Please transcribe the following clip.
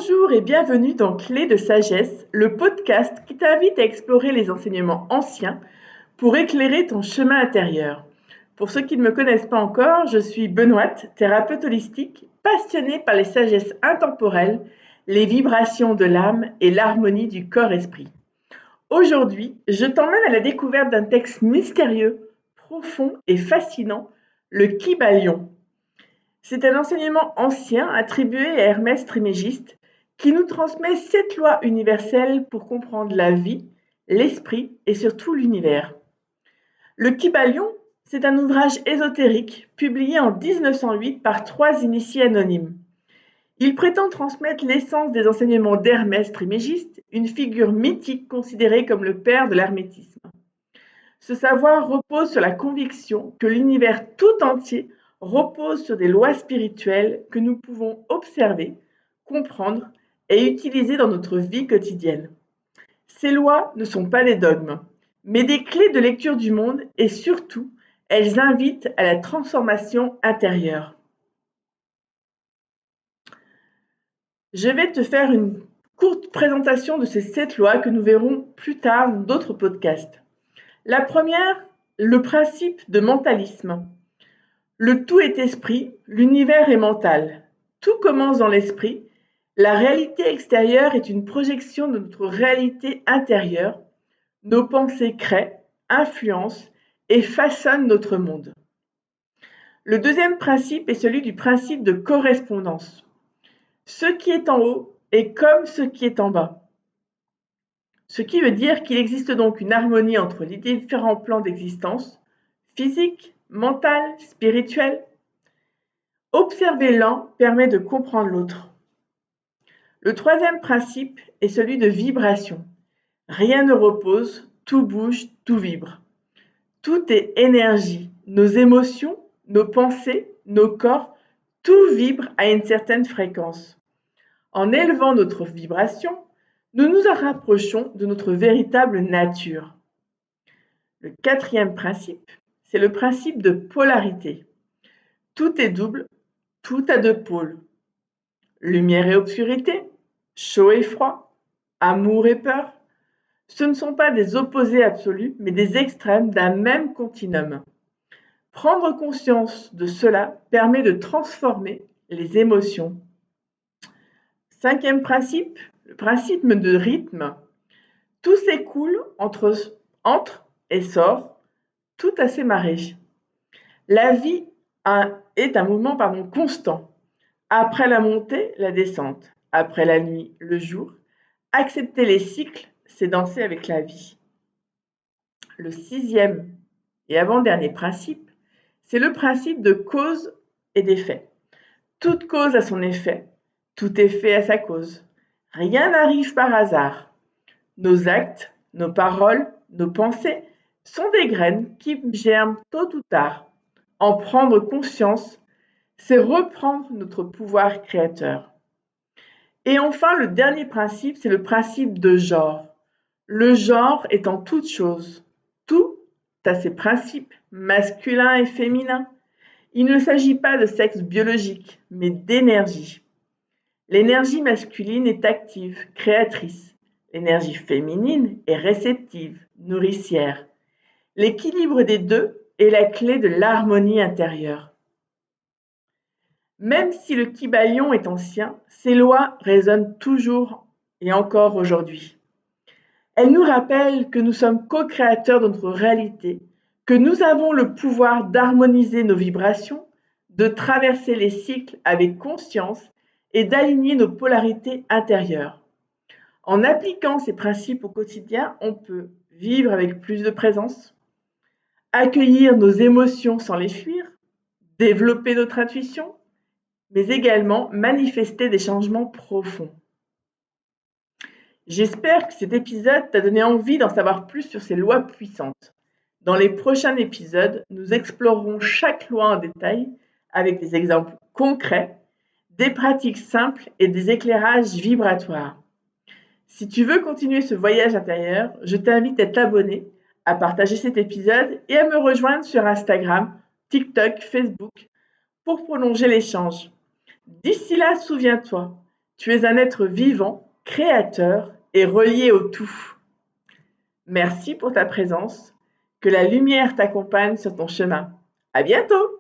Bonjour et bienvenue dans Clés de sagesse, le podcast qui t'invite à explorer les enseignements anciens pour éclairer ton chemin intérieur. Pour ceux qui ne me connaissent pas encore, je suis Benoîte, thérapeute holistique, passionnée par les sagesses intemporelles, les vibrations de l'âme et l'harmonie du corps-esprit. Aujourd'hui, je t'emmène à la découverte d'un texte mystérieux, profond et fascinant, le Kybalion. C'est un enseignement ancien attribué à Hermès Trismégiste qui nous transmet 7 lois universelles pour comprendre la vie, l'esprit et surtout l'univers. Le Kybalion, c'est un ouvrage ésotérique publié en 1908 par 3 initiés anonymes. Il prétend transmettre l'essence des enseignements d'Hermès Trismégiste, une figure mythique considérée comme le père de l'hermétisme. Ce savoir repose sur la conviction que l'univers tout entier repose sur des lois spirituelles que nous pouvons observer, comprendre et utiliser dans notre vie quotidienne. Ces lois ne sont pas des dogmes, mais des clés de lecture du monde et surtout, elles invitent à la transformation intérieure. Je vais te faire une courte présentation de ces 7 lois que nous verrons plus tard dans d'autres podcasts. La première, le principe de mentalisme. Le tout est esprit, l'univers est mental. Tout commence dans l'esprit. La réalité extérieure est une projection de notre réalité intérieure. Nos pensées créent, influencent et façonnent notre monde. Le deuxième principe est celui du principe de correspondance. Ce qui est en haut est comme ce qui est en bas. Ce qui veut dire qu'il existe donc une harmonie entre les différents plans d'existence, physique, mental, spirituel. Observer l'un permet de comprendre l'autre. Le troisième principe est celui de vibration. Rien ne repose, tout bouge, tout vibre. Tout est énergie. Nos émotions, nos pensées, nos corps, tout vibre à une certaine fréquence. En élevant notre vibration, nous nous rapprochons de notre véritable nature. Le quatrième principe, c'est le principe de polarité. Tout est double, tout a deux pôles. Lumière et obscurité, chaud et froid, amour et peur. Ce ne sont pas des opposés absolus, mais des extrêmes d'un même continuum. Prendre conscience de cela permet de transformer les émotions. Cinquième principe, le principe de rythme. Tout s'écoule entre et sort, tout à ses marées. La vie est un mouvement constant. Après la montée, la descente. Après la nuit, le jour. Accepter les cycles, c'est danser avec la vie. Le sixième et avant-dernier principe, c'est le principe de cause et d'effet. Toute cause a son effet, tout effet a sa cause. Rien n'arrive par hasard. Nos actes, nos paroles, nos pensées sont des graines qui germent tôt ou tard. En prendre conscience, c'est reprendre notre pouvoir créateur. Et enfin, le dernier principe, c'est le principe de genre. Le genre est en toute chose. Tout a ses principes, masculins et féminins. Il ne s'agit pas de sexe biologique, mais d'énergie. L'énergie masculine est active, créatrice. L'énergie féminine est réceptive, nourricière. L'équilibre des deux est la clé de l'harmonie intérieure. Même si le Kybalion est ancien, ses lois résonnent toujours et encore aujourd'hui. Elles nous rappellent que nous sommes co-créateurs de notre réalité, que nous avons le pouvoir d'harmoniser nos vibrations, de traverser les cycles avec conscience et d'aligner nos polarités intérieures. En appliquant ces principes au quotidien, on peut vivre avec plus de présence, accueillir nos émotions sans les fuir, développer notre intuition, mais également manifester des changements profonds. J'espère que cet épisode t'a donné envie d'en savoir plus sur ces lois puissantes. Dans les prochains épisodes, nous explorerons chaque loi en détail avec des exemples concrets, des pratiques simples et des éclairages vibratoires. Si tu veux continuer ce voyage intérieur, je t'invite à t'abonner, à partager cet épisode et à me rejoindre sur Instagram, TikTok, Facebook pour prolonger l'échange. D'ici là, souviens-toi, Tu es un être vivant, créateur et relié au tout. Merci pour ta présence. Que la lumière t'accompagne sur ton chemin. À bientôt!